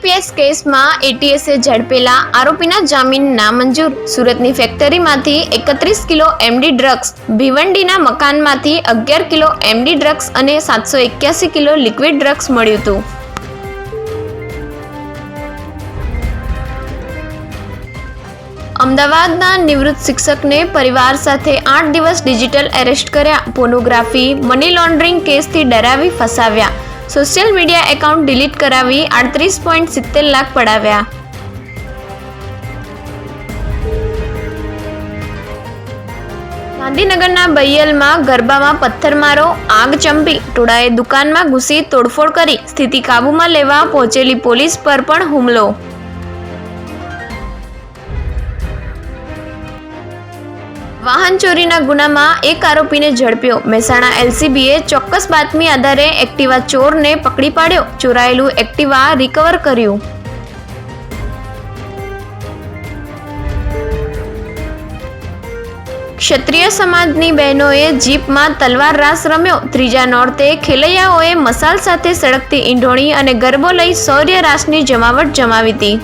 NDPS કેસમાં એટીએસે ઝડપેલા આરોપીના જામીન નામંજૂર। સુરતની ફેક્ટરીમાંથી 31 કિલો એમડી ડ્રગ્સ, ભિવંડીના મકાનમાંથી 11 કિલો એમડી ડ્રગ્સ અને 781 કિલો લિક્વિડ ડ્રગ્સ મળ્યું હતું। અમદાવાદના નિવૃત્ત શિક્ષકને પરિવાર સાથે 8 દિવસ ડિજિટલ એરેસ્ટ કર્યા। પોર્નોગ્રાફી, મની લોન્ડરિંગ કેસથી ડરાવી ફસાવ્યા। સોશિયલ મીડિયા એકાઉન્ટ ડિલીટ કરાવી 38.70 લાખ પડાવ્યા। ગાંધીનગરના બૈયલમાં ગરબામાં પથ્થરમારો, આગ ચંપી। ટોળાએ દુકાનમાં ઘૂસી તોડફોડ કરી સ્થિતિ કાબૂમાં લેવા પહોંચેલી પોલીસ પર પણ હુમલો। વાહન ચોરીના ગુનામાં એક આરોપીને ઝડપ્યો। મહેસાણા એલસીબીએ ચોક્કસ બાતમી આધારે એક્ટિવા ચોરને પકડી પાડ્યો। ચોરાયેલું એક્ટિવા રિકવર કર્યું। ક્ષત્રિય સમાજની બહેનોએ જીપમાં તલવાર રાસ રમ્યો। ત્રીજા નોરતે ખેલૈયાઓએ મસાલ સાથે સળગતી ઈંઢોણી અને ગરબો લઈ શૌર્ય રાસની જમાવટ જમાવી હતી।